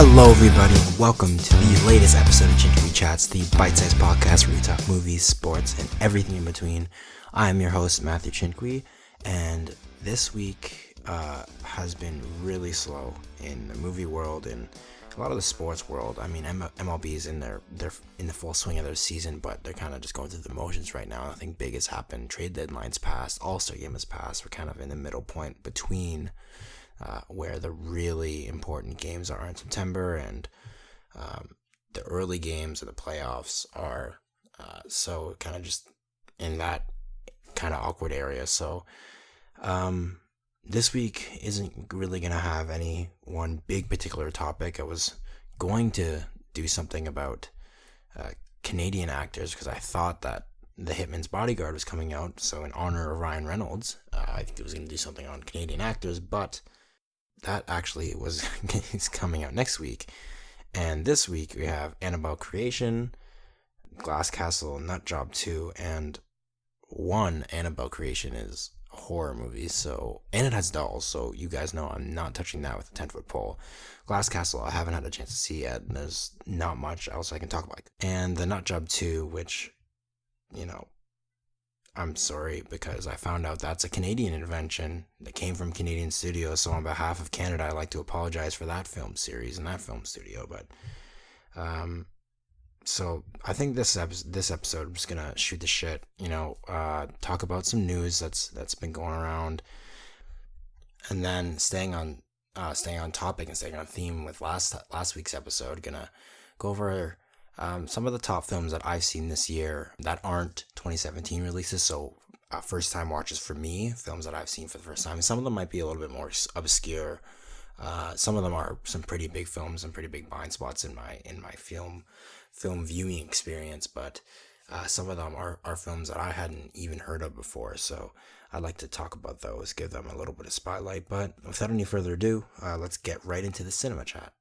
Hello everybody, and welcome to the latest episode of Chin-Quee Chats, the bitesized podcast where we talk movies, sports, and everything in between. I am your host, Matthew Chin-Quee, and this week has been really slow in the movie world and a lot of the sports world. I mean, MLB is they're in the full swing of their season, but they're kind of just going through the motions right now. Nothing big has happened. Trade deadline's passed. All-Star game has passed. We're kind of in the middle point between where the really important games are in September and the early games of the playoffs are. So kind of just in that kind of awkward area. So this week isn't really going to have any one big particular topic. I was going to do something about Canadian actors because I thought that The Hitman's Bodyguard was coming out. So in honor of Ryan Reynolds, I think it was going to do something on Canadian actors, but that actually is coming out next week. And this week we have Annabelle Creation, Glass Castle, Nut Job 2, and one Annabelle Creation is a horror movie, and it has dolls, so you guys know I'm not touching that with a 10-foot pole. Glass Castle I haven't had a chance to see yet, and there's not much else I can talk about. And the Nut Job 2, which, I'm sorry, because I found out that's a Canadian invention that came from Canadian studios. So on behalf of Canada, I'd like to apologize for that film series and that film studio. But so I think this episode I'm just gonna shoot the shit. Talk about some news that's been going around, and then staying on topic and staying on theme with last week's episode. Gonna go over some of the top films that I've seen this year that aren't 2017 releases, so first time watches for me, films that I've seen for the first time. Some of them might be a little bit more obscure. Some of them are some pretty big films and pretty big blind spots in my film viewing experience, but some of them are films that I hadn't even heard of before, so I'd like to talk about those, give them a little bit of spotlight. But without any further ado, let's get right into the cinema chat.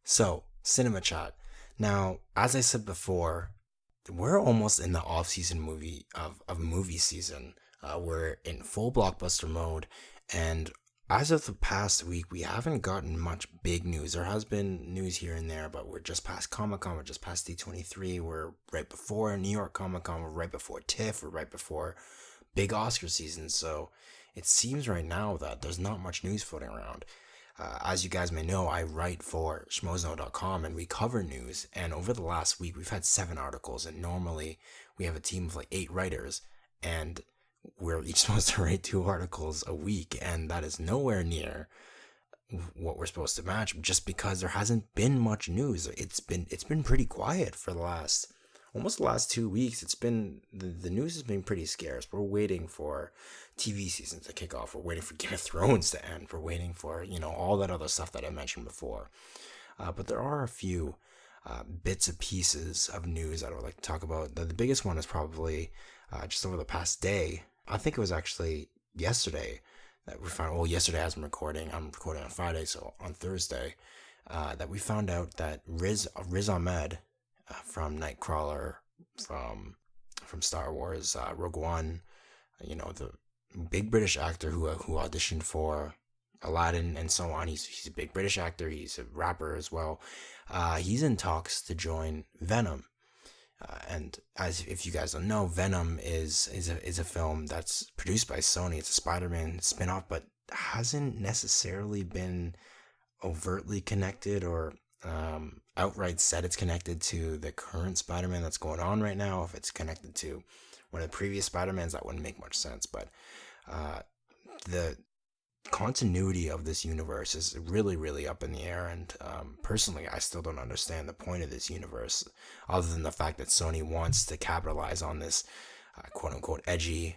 So, cinema chat. Now, as I said before, we're almost in the off-season movie season. We're in full blockbuster mode, and as of the past week, we haven't gotten much big news. There has been news here and there, but we're just past Comic-Con, we're just past D23, we're right before New York Comic-Con, we're right before TIFF, we're right before big Oscar season, so it seems right now that there's not much news floating around. As you guys may know, I write for schmozno.com and we cover news, and over the last week we've had 7 articles, and normally we have a team of like 8 writers, and we're each supposed to write 2 articles a week, and that is nowhere near what we're supposed to match, just because there hasn't been much news. It's been pretty quiet for almost the last 2 weeks. It's been the news has been pretty scarce. We're waiting for TV seasons to kick off. We're waiting for Game of Thrones to end. We're waiting for all that other stuff that I mentioned before. But there are a few bits and pieces of news that I would like to talk about. The biggest one is probably just over the past day. I think it was actually yesterday that we found. Well, yesterday as I'm recording on Friday, so on Thursday, that we found out that Riz Ahmed from Nightcrawler, from Star Wars, Rogue One, the big British actor who auditioned for Aladdin and so on. He's a big British actor. He's a rapper as well. He's in talks to join Venom. And if you guys don't know, Venom is a film that's produced by Sony. It's a Spider-Man spinoff, but hasn't necessarily been overtly connected or outright said it's connected to the current Spider-Man that's going on right now. If it's connected to one of the previous Spider-Mans, that wouldn't make much sense. But the continuity of this universe is really, really up in the air, and personally, I still don't understand the point of this universe, other than the fact that Sony wants to capitalize on this quote-unquote edgy,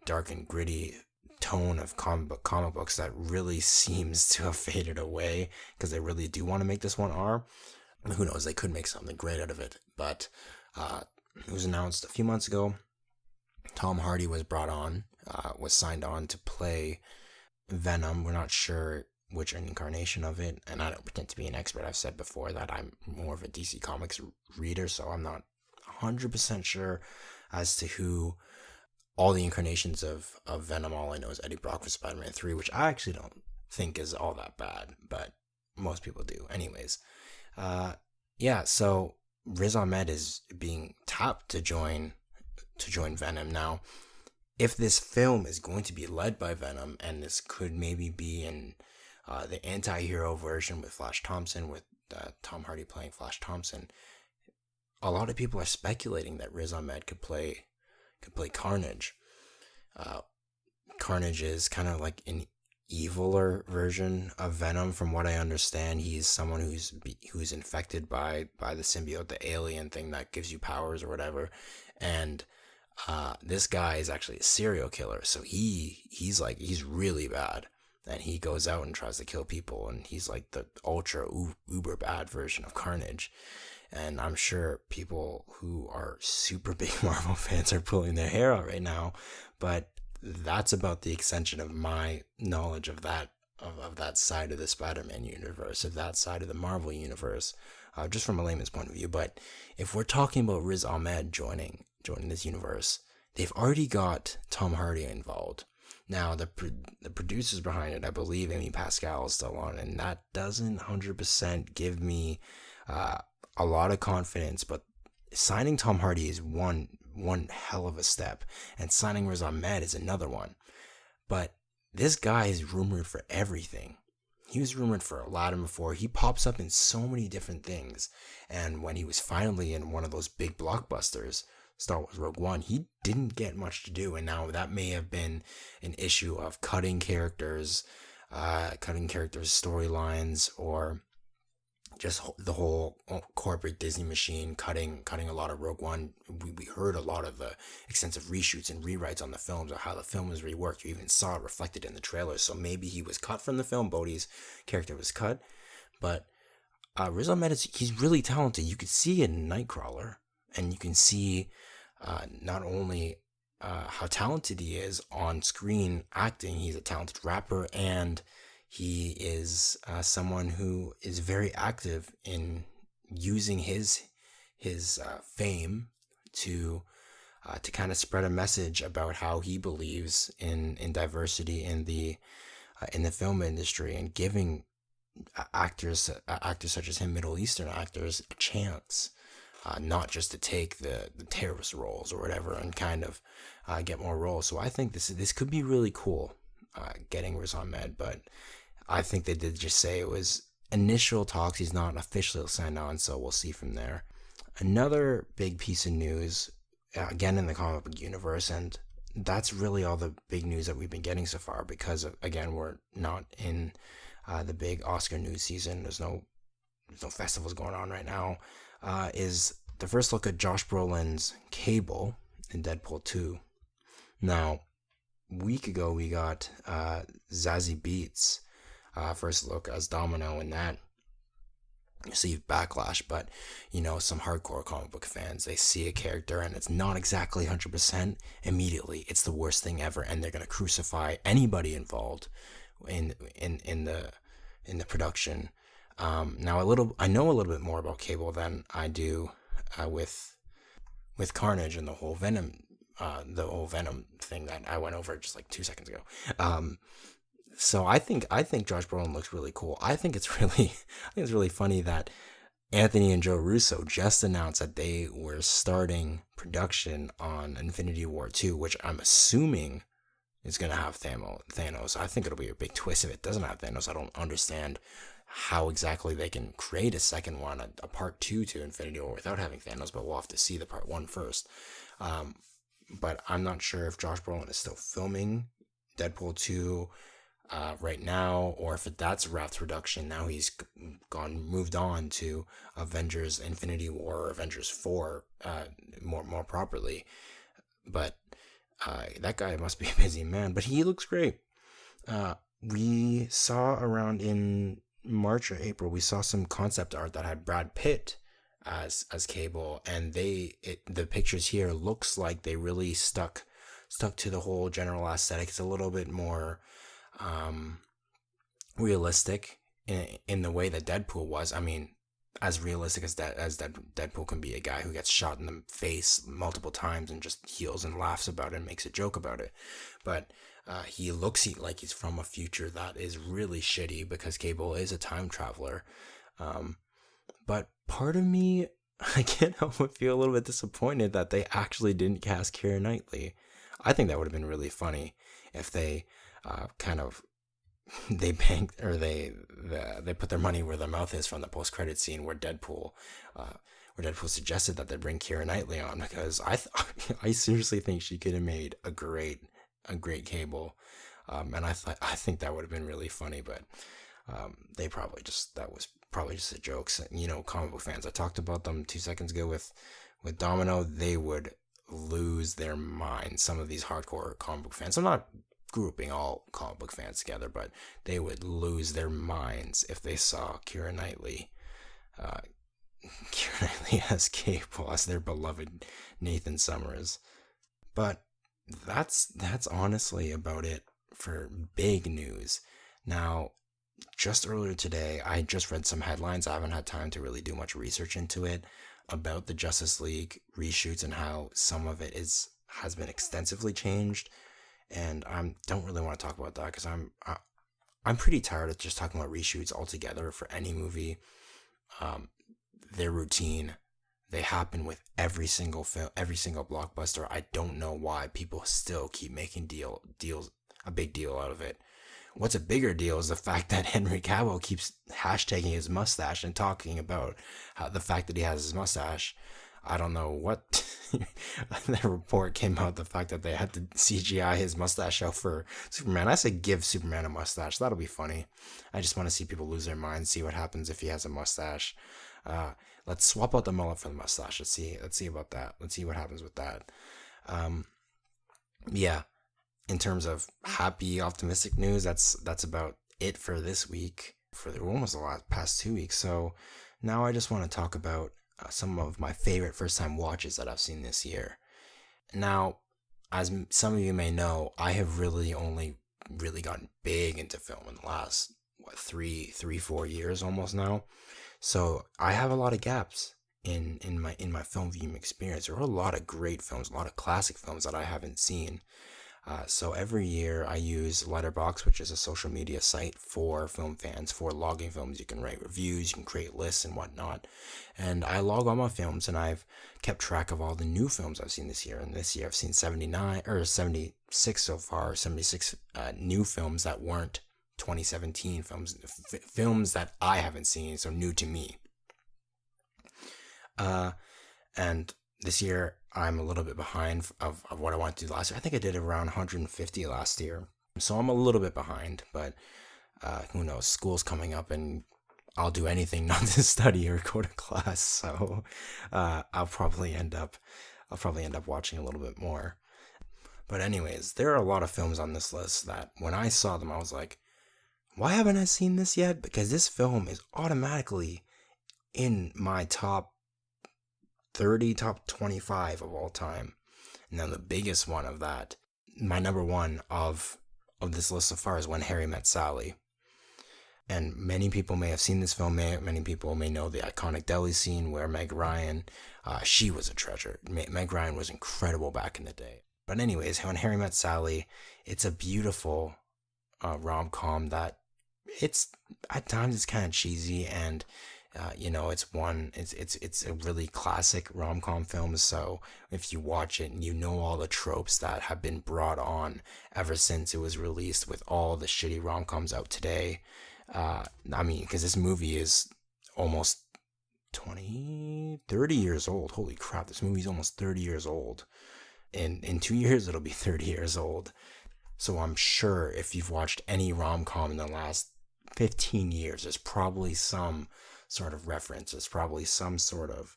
dark and gritty tone of comic books that really seems to have faded away, because they really do want to make this one R. Who knows, they could make something great out of it. But it was announced a few months ago, Tom Hardy was signed on to play Venom. We're not sure which incarnation of it, and I don't pretend to be an expert. I've said before that I'm more of a DC Comics reader, so I'm not 100% sure as to who all the incarnations of Venom. All I know is Eddie Brock for Spider-Man 3, which I actually don't think is all that bad, but most people do. Anyways, yeah. So Riz Ahmed is being tapped to join Venom now. If this film is going to be led by Venom, and this could maybe be in the anti-hero version with Flash Thompson, with Tom Hardy playing Flash Thompson, a lot of people are speculating that Riz Ahmed could play Carnage. Carnage is kind of like an eviler version of Venom, from what I understand. He's someone who's infected by the symbiote, the alien thing that gives you powers or whatever, and this guy is actually a serial killer. So he's really bad, and he goes out and tries to kill people, and he's like the ultra uber bad version of Carnage. And I'm sure people who are super big Marvel fans are pulling their hair out right now, but that's about the extension of my knowledge of that side of the Spider-Man universe, of that side of the Marvel universe, just from a layman's point of view. But if we're talking about Riz Ahmed joining this universe, they've already got Tom Hardy involved. Now, the producers behind it, I believe Amy Pascal is still on, and that doesn't 100% give me a lot of confidence. But signing Tom Hardy is one hell of a step, and signing Riz Ahmed is another one. But this guy is rumored for everything. He was rumored for Aladdin before. He pops up in so many different things, and when he was finally in one of those big blockbusters, Star Wars Rogue One, he didn't get much to do, and now that may have been an issue of cutting characters storylines, or just the whole corporate Disney machine cutting a lot of Rogue One. We heard a lot of the extensive reshoots and rewrites on the films, of how the film was reworked. You even saw it reflected in the trailers. So maybe he was cut from the film. Bodhi's character was cut, but Riz Ahmed, he's really talented. You could see it in Nightcrawler, and you can see not only how talented he is on screen acting. He's a talented rapper, and he is someone who is very active in using his fame to kind of spread a message about how he believes in diversity in the film industry, and giving actors such as him, Middle Eastern actors, a chance, not just to take the terrorist roles or whatever, and kind of get more roles. So I think this could be really cool, getting Riz Ahmed, but I think they did just say it was initial talks. He's not officially signed on, so we'll see from there. Another big piece of news, again in the comic book universe, and that's really all the big news that we've been getting so far, because again, we're not in the big Oscar news season. There's no festivals going on right now. Is the first look at Josh Brolin's Cable in Deadpool 2. Now, a week ago we got Zazie Beetz first look as Domino in that. Received backlash, but some hardcore comic book fans, they see a character and it's not exactly 100%, immediately it's the worst thing ever, and they're gonna crucify anybody involved in the production. Now I know a little bit more about Cable than I do with Carnage and the whole Venom thing that I went over just like 2 seconds ago. So I think Josh Brolin looks really cool. I think it's really funny that Anthony and Joe Russo just announced that they were starting production on Infinity War 2, which I'm assuming is going to have Thanos. I think it'll be a big twist if it doesn't have Thanos. I don't understand how exactly they can create a second one, a part 2 to Infinity War without having Thanos, but we'll have to see the part 1 first. But I'm not sure if Josh Brolin is still filming Deadpool 2 right now, or if that's wrapped production. Now he's moved on to Avengers Infinity War, or Avengers 4 more properly. But that guy must be a busy man, but he looks great. We saw around in March or April, we saw some concept art that had Brad Pitt as Cable, and the pictures here looks like they really stuck to the whole general aesthetic. It's a little bit more realistic in the way that Deadpool was. I mean, as realistic as Deadpool can be, a guy who gets shot in the face multiple times and just heals and laughs about it and makes a joke about it. But He looks like he's from a future that is really shitty because Cable is a time traveler. But part of me, I can't help but feel a little bit disappointed that they actually didn't cast Keira Knightley. I think that would have been really funny if they kind of they banked or they put their money where their mouth is from the post credit scene where Deadpool suggested that they bring Keira Knightley on, because I seriously think she could have made a great Cable, and I think that would have been really funny, but that was probably just a joke. So, comic book fans, I talked about them 2 seconds ago with Domino. They would lose their minds. Some of these hardcore comic book fans, I'm not grouping all comic book fans together, but they would lose their minds if they saw Keira Knightley as Cable, as their beloved Nathan Summers. But that's honestly about it for big news. Now, just earlier today, I just read some headlines. I haven't had time to really do much research into it, about the Justice League reshoots and how some of it has been extensively changed. And I don't really want to talk about that because I'm pretty tired of just talking about reshoots altogether for any movie. They're routine. They happen with every single film, every single blockbuster. I don't know why people still keep making deals a big deal out of it. What's a bigger deal is the fact that Henry Cavill keeps hashtagging his mustache and talking about how the fact that he has his mustache. I don't know what the report came out, the fact that they had to CGI his mustache out for Superman. I say give Superman a mustache. That'll be funny. I just want to see people lose their minds, see what happens if he has a mustache. Let's swap out the mullet for the mustache. Let's see about that. Let's see what happens with that. Yeah. In terms of happy, optimistic news, that's about it for this week, for almost the past 2 weeks. So now I just want to talk about some of my favorite first-time watches that I've seen this year. Now, as some of you may know, I have only really gotten big into film in the last 4 years almost now. So I have a lot of gaps in my film viewing experience. There are a lot of great films, a lot of classic films that I haven't seen. So every year I use Letterboxd, which is a social media site for film fans, for logging films. You can write reviews, you can create lists and whatnot. And I log all my films, and I've kept track of all the new films I've seen this year. And this year I've seen 76 so far, 76 new films that weren't 2017 films, films that I haven't seen, so new to me. And this year I'm a little bit behind of what I wanted to do last year. I think I did around 150 last year. So I'm a little bit behind, but who knows? School's coming up and I'll do anything not to study or go to class. So I'll probably end up watching a little bit more. But anyways, there are a lot of films on this list that when I saw them, I was like, why haven't I seen this yet? Because this film is automatically in my top 30, top 25 of all time. And then the biggest one of that, my number one of this list so far, is When Harry Met Sally. And many people may have seen this film. Many people may know the iconic deli scene where Meg Ryan, she was a treasure. Meg Ryan was incredible back in the day. But anyways, When Harry Met Sally, it's a beautiful rom-com that it's at times it's kind of cheesy, and it's a really classic rom-com film. So if you watch it, you know all the tropes that have been brought on ever since it was released, with all the shitty rom-coms out today. Because this movie is almost 30 years old. Holy crap, this movie's almost 30 years old. In 2 years, it'll be 30 years old. So I'm sure if you've watched any rom-com in the last 15 years, there's probably some sort of reference. There's probably some sort of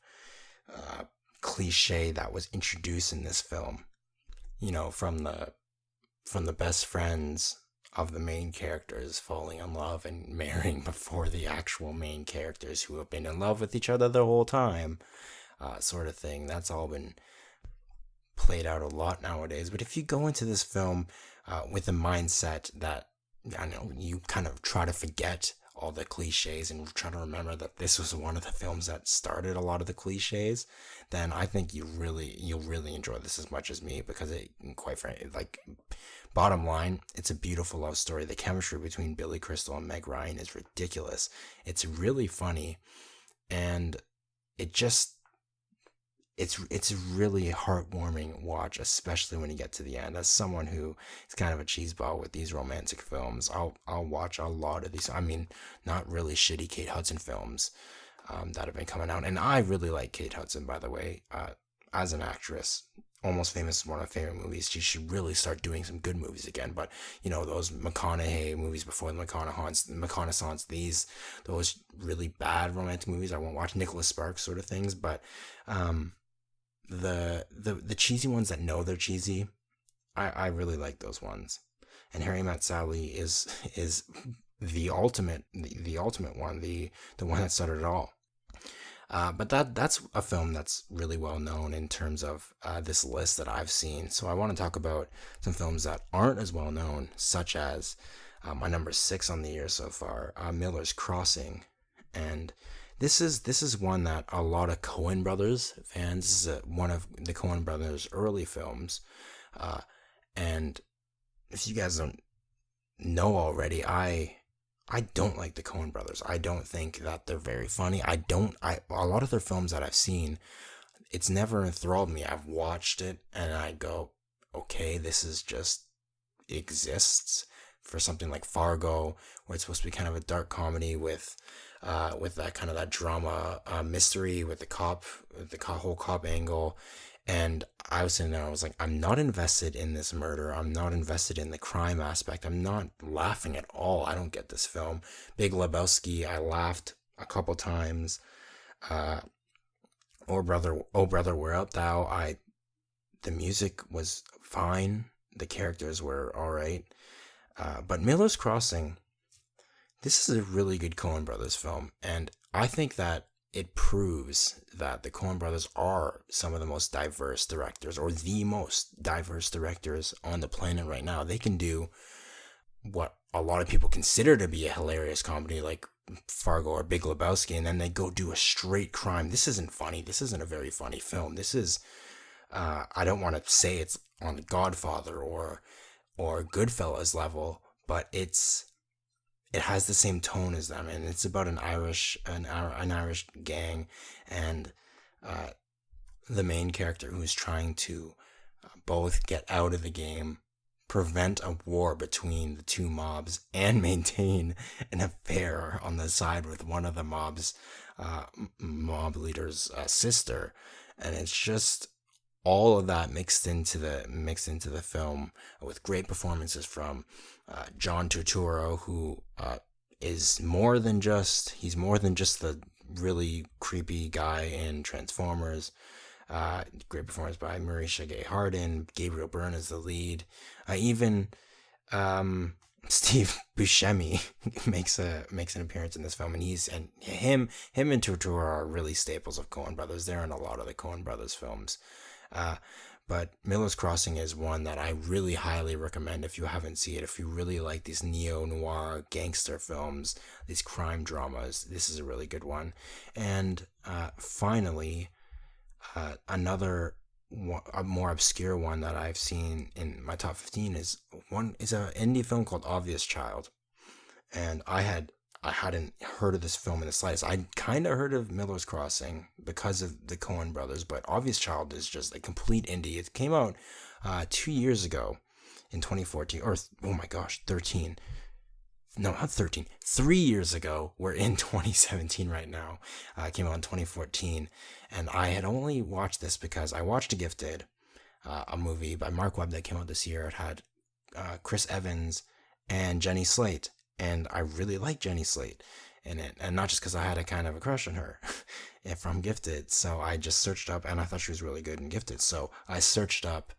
cliche that was introduced in this film. From the best friends of the main characters falling in love and marrying before the actual main characters who have been in love with each other the whole time, sort of thing. That's all been played out a lot nowadays. But if you go into this film with a mindset that, I know, you kind of try to forget all the cliches and trying to remember that this was one of the films that started a lot of the cliches, then I think you'll really enjoy this as much as me, because it, quite frankly, like, bottom line, it's a beautiful love story. The chemistry between Billy Crystal and Meg Ryan is ridiculous. It's really funny, and it just it's a really heartwarming watch, especially when you get to the end. As someone who is kind of a cheeseball with these romantic films, I'll watch a lot of these. I mean, not really shitty Kate Hudson films that have been coming out, and I really like Kate Hudson, by the way, as an actress. Almost Famous is one of my favorite movies. She should really start doing some good movies again. But those McConaughey movies before the McConaissance, those really bad romantic movies, I won't watch. Nicholas Sparks sort of things, but the cheesy ones that know they're cheesy, I really like those ones. And Harry Met Sally is the ultimate one, the one that started it all. But that's a film that's really well known in terms of this list that I've seen. So I want to talk about some films that aren't as well known, such as my number 6 on the year so far, Miller's Crossing. And this is one that a lot of Coen Brothers fans. This is one of the Coen Brothers' early films, and if you guys don't know already, I don't like the Coen Brothers. I don't think that they're very funny. A lot of their films that I've seen, it's never enthralled me. I've watched it and I go, okay, this is just exists. For something like Fargo, where it's supposed to be kind of a dark comedy with that kind of that drama mystery with the whole cop angle. And I was sitting there, I was like, I'm not invested in this murder. I'm not invested in the crime aspect. I'm not laughing at all. I don't get this film. Big Lebowski, I laughed a couple times. Oh Brother, Where Art Thou? The music was fine. The characters were all right. But Miller's Crossing, this is a really good Coen Brothers film, and I think that it proves that the Coen Brothers are some of the most diverse directors, or the most diverse directors on the planet right now. They can do what a lot of people consider to be a hilarious comedy, like Fargo or Big Lebowski, and then they go do a straight crime. This isn't funny. This isn't a very funny film. This is, I don't want to say it's on The Godfather or Goodfellas level, but it has the same tone as them, and it's about an Irish gang, and the main character who's trying to both get out of the game, prevent a war between the two mobs, and maintain an affair on the side with one of the mob leader's sister. And it's just all of that mixed into the film, with great performances from John Turturro, who is more than just the really creepy guy in Transformers. Great performance by Marisha Gay Harden. Gabriel Byrne is the lead. Even Steve Buscemi makes an appearance in this film, and him and Turturro are really staples of Coen Brothers. They're in a lot of the Coen Brothers films. But Miller's Crossing is one that I really highly recommend if you haven't seen it. If you really like these neo-noir gangster films, these crime dramas, this is a really good one. And finally, another a more obscure one that I've seen in my top 15 is an indie film called Obvious Child. And I hadn't heard of this film in the slightest. I'd kind of heard of Miller's Crossing because of the Coen Brothers, but Obvious Child is just a complete indie. It came out 2 years ago in 2014, or oh my gosh, 13. No, not 13. 3 years ago. We're in 2017 right now. It came out in 2014, and I had only watched this because I watched Gifted, a movie by Mark Webb that came out this year. It had Chris Evans and Jenny Slate. And I really like Jenny Slate in it. And not just because I had a kind of a crush on her from Gifted. So I just searched up, and I thought she was really good in Gifted. So I searched up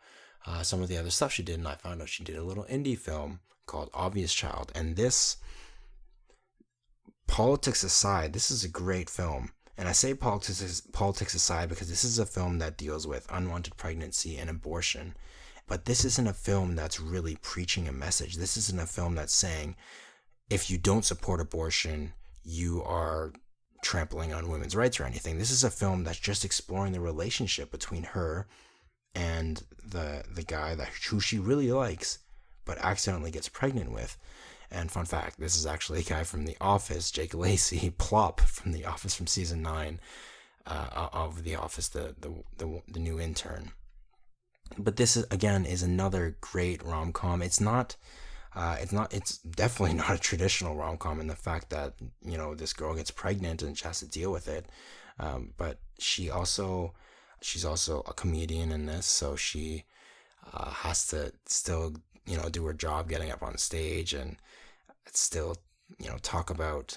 some of the other stuff she did, and I found out she did a little indie film called Obvious Child. And this, politics aside, this is a great film. And I say politics aside because this is a film that deals with unwanted pregnancy and abortion. But this isn't a film that's really preaching a message. This isn't a film that's saying, if you don't support abortion, you are trampling on women's rights or anything. This is a film that's just exploring the relationship between her and the guy who she really likes, but accidentally gets pregnant with. And fun fact, this is actually a guy from The Office, Jake Lacy, Plop from The Office from season 9 of The Office, the new intern. But this is, again, is another great rom-com. It's definitely not a traditional rom-com in the fact that, this girl gets pregnant and she has to deal with it. But she's also a comedian in this, so she has to still, do her job getting up on stage and still, talk about,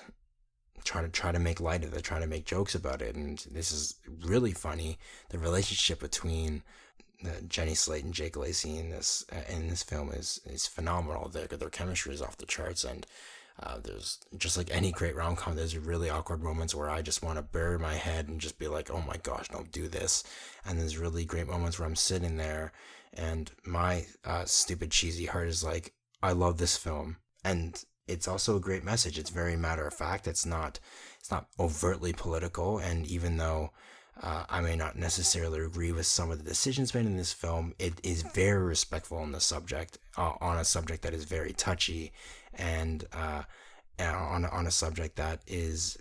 try to make light of it, try to make jokes about it. And this is really funny. The relationship between Jenny Slate and Jake Lacy in this film is phenomenal. Their chemistry is off the charts, and there's, just like any great rom-com, there's really awkward moments where I just want to bury my head and just be like, oh my gosh, don't do this. And there's really great moments where I'm sitting there and my stupid cheesy heart is like, I love this film. And it's also a great message. It's very matter of fact. It's not overtly political, and even though I may not necessarily agree with some of the decisions made in this film, it is very respectful on the subject, on a subject that is very touchy, and on a subject that is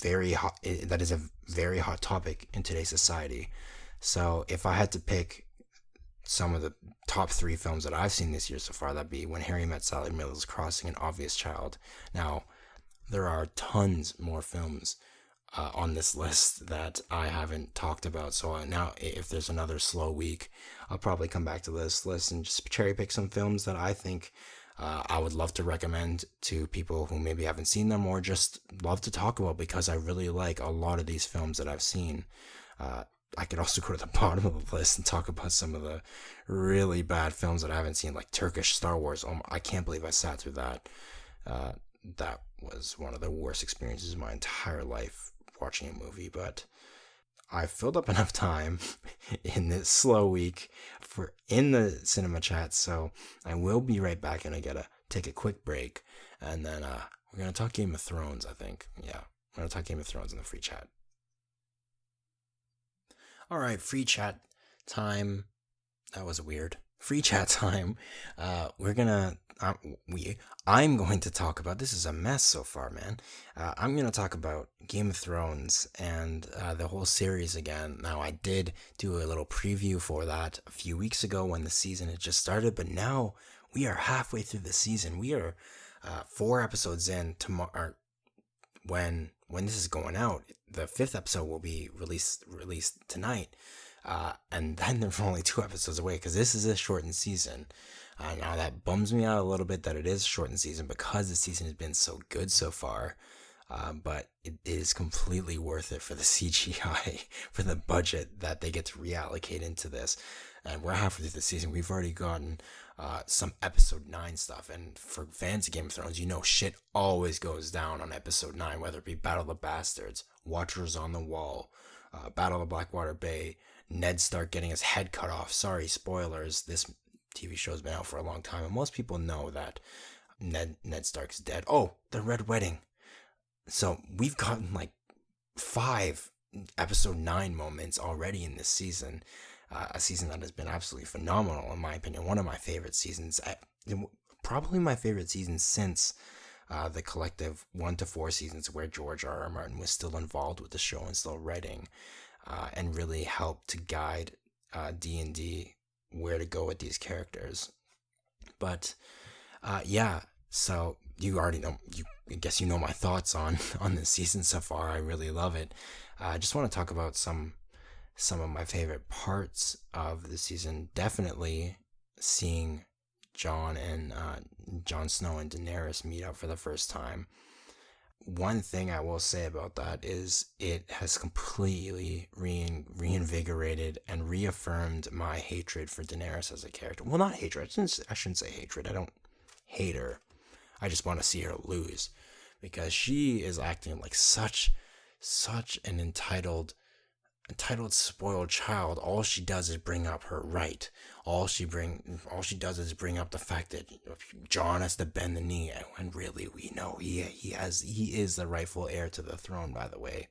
very hot. That is a very hot topic in today's society. So if I had to pick some of the top 3 films that I've seen this year so far, that'd be When Harry Met Sally, Miller's Crossing, and Obvious Child. Now, there are tons more films on this list that I haven't talked about. So now, if there's another slow week, I'll probably come back to this list and just cherry pick some films that I think I would love to recommend to people who maybe haven't seen them or just love to talk about, because I really like a lot of these films that I've seen. I could also go to the bottom of the list and talk about some of the really bad films that I haven't seen, like Turkish Star Wars. I can't believe I sat through that. That was one of the worst experiences of my entire life, watching a movie. But I filled up enough time in this slow week in the cinema chat, so I will be right back, and I gotta take a quick break, and then we're gonna talk Game of Thrones. I think, yeah, we're gonna talk Game of Thrones in the free chat. All right, free chat time. That was weird. Free chat time. I'm going to talk about, this is a mess so far, man. I'm going to talk about Game of Thrones and the whole series again. Now, I did do a little preview for that a few weeks ago when the season had just started, but now we are halfway through the season. We are 4 episodes in. Tomorrow, when this is going out, the 5th episode will be released tonight. And then they're only 2 episodes away, because this is a shortened season. Now that bums me out a little bit that it is a shortened season, because the season has been so good so far. But it is completely worth it for the CGI, for the budget that they get to reallocate into this. And we're halfway through the season. We've already gotten some episode 9 stuff. And for fans of Game of Thrones, shit always goes down on episode 9, whether it be Battle of the Bastards, Watchers on the Wall, Battle of Blackwater Bay, Ned Stark getting his head cut off. Sorry, spoilers. This TV show's been out for a long time, and most people know that Ned Stark's dead. Oh, the Red Wedding. So we've gotten like 5 episode 9 moments already in this season. A season that has been absolutely phenomenal, in my opinion. One of my favorite seasons. Probably my favorite season since the collective 1 to 4 seasons where George R.R. Martin was still involved with the show and still writing, and really helped to guide D&D where to go with these characters. But yeah, so you already know, I guess you know my thoughts on this season so far. I really love it. I just want to talk about some of my favorite parts of the season. Definitely seeing Jon Snow and Daenerys meet up for the first time. One thing I will say about that is it has completely reinvigorated and reaffirmed my hatred for Daenerys as a character. Well, not hatred. I shouldn't say hatred. I don't hate her. I just want to see her lose, because she is acting like such an entitled entitled spoiled child. All she does is bring up her right. All she does is bring up the fact that Jon has to bend the knee, and really we know he is the rightful heir to the throne. By the way,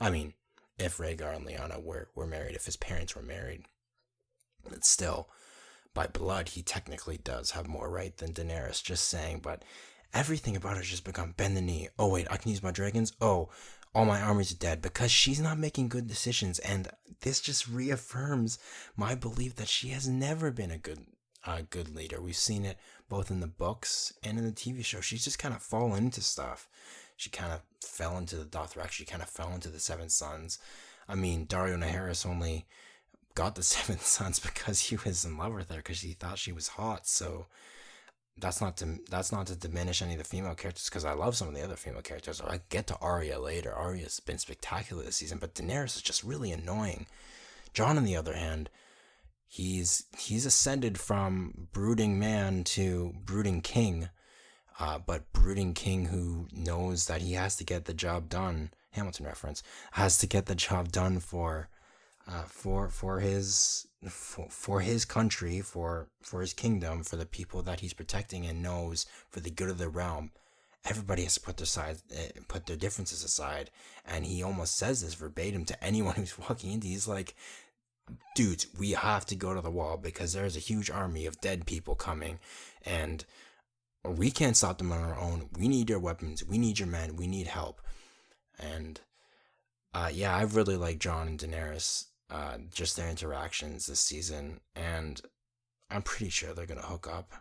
I mean, if Rhaegar and Lyanna were married, if his parents were married, but still, by blood, he technically does have more right than Daenerys. Just saying, but everything about her just become bend the knee. Oh wait, I can use my dragons. Oh, all my armies are dead because she's not making good decisions, and this just reaffirms my belief that she has never been a good leader. We've seen it both in the books and in the TV show. She's just kind of fallen into stuff. She kind of fell into the Dothraki. She kind of fell into the Seven Sons. I mean, Dario Naharis only got the Seven Sons because he was in love with her, because he thought she was hot. So that's not to diminish any of the female characters, because I love some of the other female characters. I get to Arya later. Arya's been spectacular this season, but Daenerys is just really annoying. Jon, on the other hand, he's ascended from brooding man to brooding king, but brooding king who knows that he has to get the job done. Hamilton reference, has to get the job done for his country, for his kingdom, for the people that he's protecting, and knows for the good of the realm, everybody has to put their differences aside. And he almost says this verbatim to anyone who's walking into. He's like, dudes, we have to go to the wall because there's a huge army of dead people coming, and we can't stop them on our own. We need your weapons. We need your men. We need help. And yeah, I really like Jon and Daenerys, just their interactions this season, and I'm pretty sure they're gonna hook up.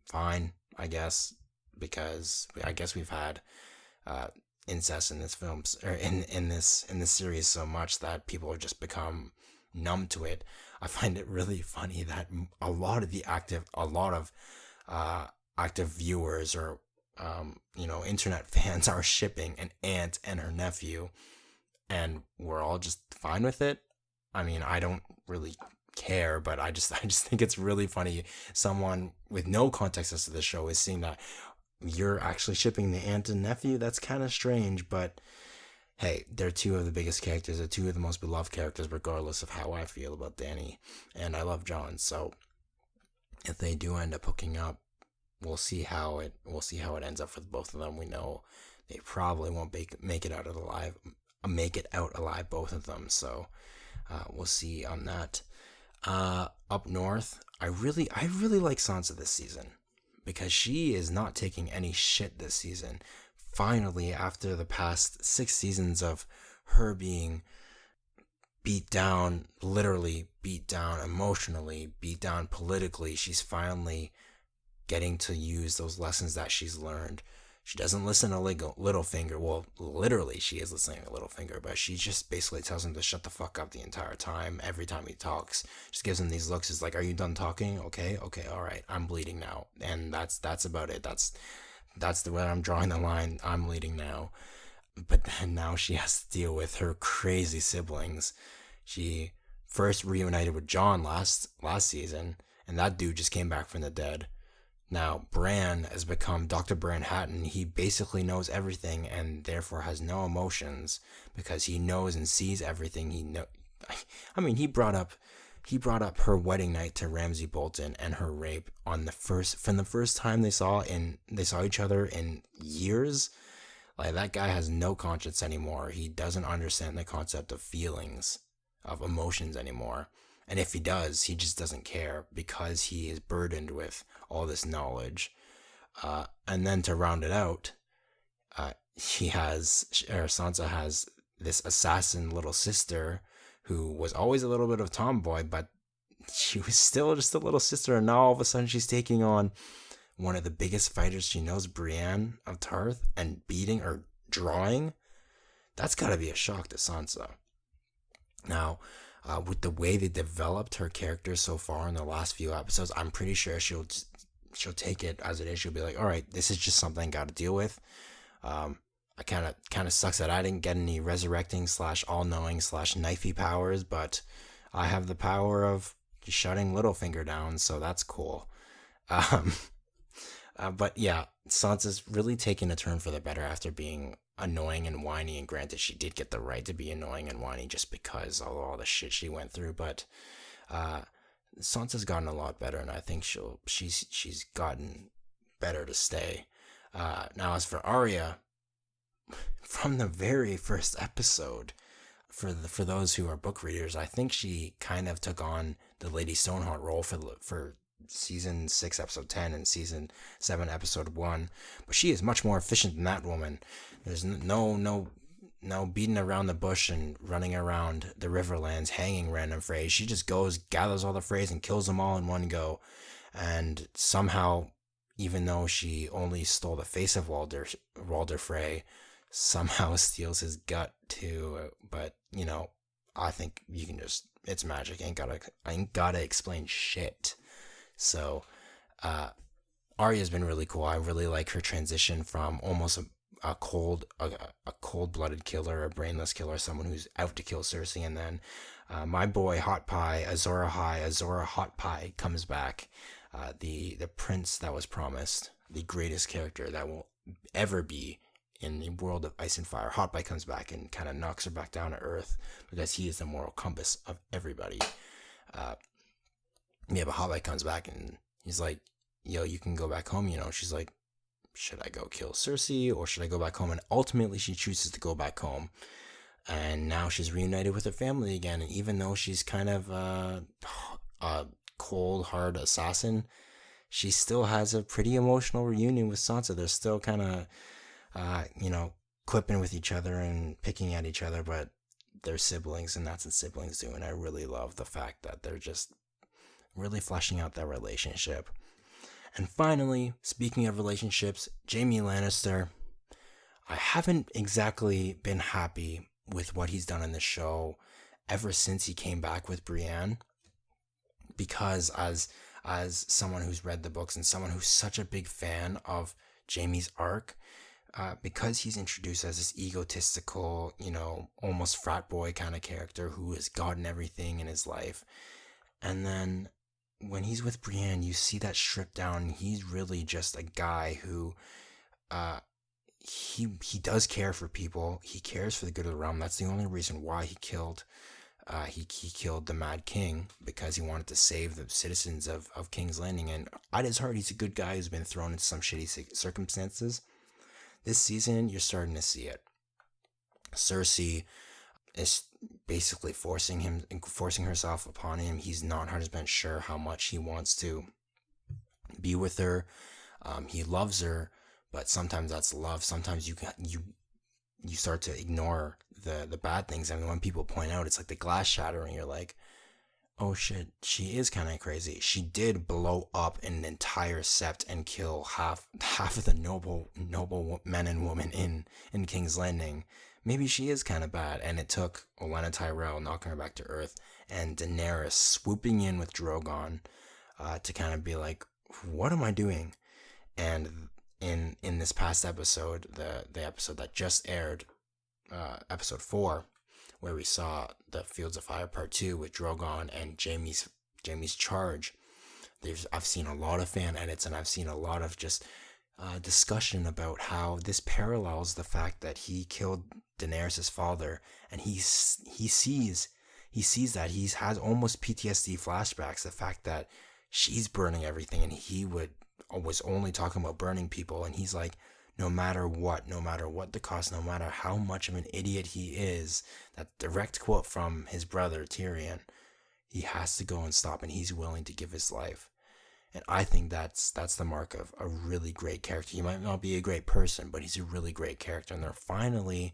Fine, I guess, because I guess we've had incest in this films, or in this series, so much that people have just become numb to it. I find it really funny that a lot of active viewers, or internet fans, are shipping an aunt and her nephew, and we're all just fine with it. I mean, I don't really care, but I just think it's really funny. Someone with no context as to the show is seeing that you're actually shipping the aunt and nephew. That's kind of strange, but hey, they're two of the biggest characters. They're two of the most beloved characters, regardless of how I feel about Dany, and I love Jon. So if they do end up hooking up, we'll see how it ends up for both of them. We know they probably won't make it out alive, both of them. So we'll see on that. Up north, I really like Sansa this season, because she is not taking any shit this season. Finally, after the past 6 seasons of her being beat down, literally beat down emotionally, beat down politically, she's finally getting to use those lessons that she's learned. She doesn't listen to Littlefinger. Well, literally, she is listening to Littlefinger, but she just basically tells him to shut the fuck up the entire time. Every time he talks, just gives him these looks. It's like, "Are you done talking? Okay, all right. I'm bleeding now," and that's about it. That's the way I'm drawing the line. I'm bleeding now. But then now she has to deal with her crazy siblings. She first reunited with Jon last season, and that dude just came back from the dead. Now, Bran has become Dr. Bran Hatton. He basically knows everything and therefore has no emotions, because he knows and sees everything. He brought up her wedding night to Ramsay Bolton and her rape from the first time they saw each other in years. Like, that guy has no conscience anymore. He doesn't understand the concept of feelings, of emotions anymore. And if he does, he just doesn't care, because he is burdened with all this knowledge. And then to round it out, Sansa has this assassin little sister who was always a little bit of tomboy, but she was still just a little sister. And now all of a sudden she's taking on one of the biggest fighters she knows, Brienne of Tarth, and beating or drawing. That's got to be a shock to Sansa. Now, with the way they developed her character so far in the last few episodes, I'm pretty sure she'll take it as it is. She'll be like, all right, this is just something I got to deal with. I kind of sucks that I didn't get any resurrecting / all-knowing / knifey powers, but I have the power of shutting Littlefinger down, so that's cool. But yeah, Sansa's really taken a turn for the better after being annoying and whiny, and granted, she did get the right to be annoying and whiny just because of all the shit she went through, but Sansa's gotten a lot better, and I think she's gotten better to stay. Now, as for Arya, from the very first episode, for those who are book readers, I think she kind of took on the Lady Stoneheart role for season 6 episode 10 and season 7 episode 1, but she is much more efficient than that woman. There's no beating around the bush and running around the Riverlands hanging random Freys. She just goes, gathers all the Freys, and kills them all in one go. And somehow, even though she only stole the face of Walder Frey, somehow steals his gut too. But I think you can just, it's magic. I ain't gotta explain shit. So Arya's been really cool. I really like her transition from almost a cold-blooded killer, a brainless killer, someone who's out to kill Cersei, and then my boy Hot Pie, Azor Hot Pie comes back, the prince that was promised, the greatest character that will ever be in the world of Ice and Fire. Hot Pie comes back and kind of knocks her back down to earth because he is the moral compass of everybody. But Hot Pie comes back and he's like, yo, you can go back home, She's like, should I go kill Cersei or should I go back home? And ultimately she chooses to go back home. And now she's reunited with her family again. And even though she's kind of a cold, hard assassin, she still has a pretty emotional reunion with Sansa. They're still kind of, quipping with each other and picking at each other, but they're siblings, and that's what siblings do. And I really love the fact that they're just really fleshing out their relationship. And finally, speaking of relationships, Jaime Lannister. I haven't exactly been happy with what he's done in the show ever since he came back with Brienne, because as someone who's read the books and someone who's such a big fan of Jaime's arc, because he's introduced as this egotistical, almost frat boy kind of character who has gotten everything in his life, and then when he's with Brienne, you see that stripped down. He's really just a guy who, he does care for people. He cares for the good of the realm. That's the only reason why he killed the Mad King, because he wanted to save the citizens of King's Landing. And at his heart, he's a good guy who's been thrown into some shitty circumstances. This season, you're starting to see it. Cersei is basically forcing herself upon him. He's not 100% sure how much he wants to be with her. He loves her, but sometimes that's love. Sometimes you start to ignore the bad things. I mean, when people point out, it's like the glass shattering. You're like, oh shit, she is kind of crazy. She did blow up an entire sept and kill half of the noble men and women in King's Landing. Maybe she is kind of bad, and it took Olenna Tyrell knocking her back to earth and Daenerys swooping in with Drogon to kind of be like, what am I doing? And in this past episode, the episode that just aired, episode 4, where we saw the Fields of Fire Part 2 with Drogon and Jaime's charge, I've seen a lot of fan edits, and I've seen a lot of just discussion about how this parallels the fact that he killed Daenerys' father, and he sees that he has almost PTSD flashbacks, the fact that she's burning everything, and he was only talking about burning people, and he's like, no matter what the cost, no matter how much of an idiot he is, that direct quote from his brother Tyrion, he has to go and stop, and he's willing to give his life. And I think that's the mark of a really great character. He might not be a great person, but he's a really great character. And they're finally,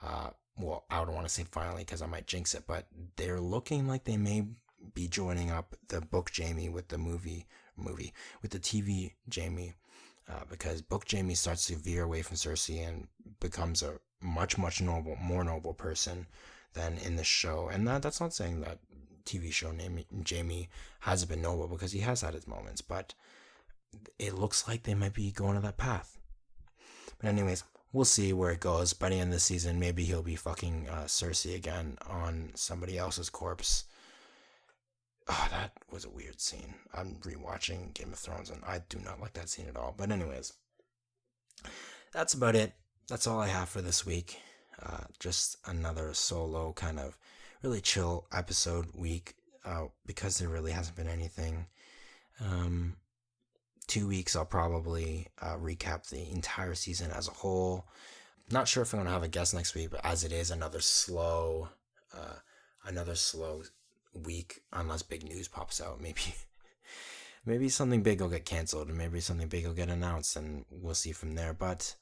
I don't want to say finally because I might jinx it, but they're looking like they may be joining up the book Jaime with the movie with the TV Jaime, because book Jaime starts to veer away from Cersei and becomes a much more noble person than in the show. And that's not saying that TV show Jaime hasn't been noble, because he has had his moments, but it looks like they might be going to that path. But anyways, we'll see where it goes. By the end of the season, maybe he'll be fucking Cersei again on somebody else's corpse. Oh, that was a weird scene. I'm rewatching Game of Thrones, and I do not like that scene at all. But anyways, that's about it. that's all I have for this week. Just another solo kind of really chill episode week, because there really hasn't been anything. 2 weeks I'll probably recap the entire season as a whole. Not sure if I'm gonna have a guest next week, but as it is another slow week, unless big news pops out. Maybe something big will get canceled, and maybe something big will get announced, and we'll see from there. But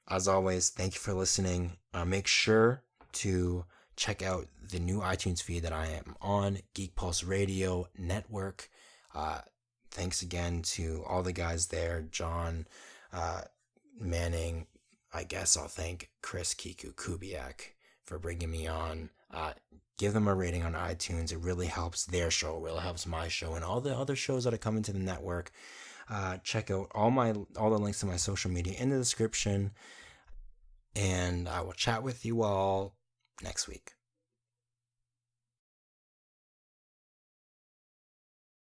as always, thank you for listening. Make sure to check out the new iTunes feed that I am on, Geek Pulse Radio Network. Thanks again to all the guys there, John, Manning. I guess I'll thank Chris Kiku Kubiak for bringing me on. Give them a rating on iTunes. It really helps their show, it really helps my show, and all the other shows that are coming to the network. Check out all the links to my social media in the description, and I will chat with you all next week.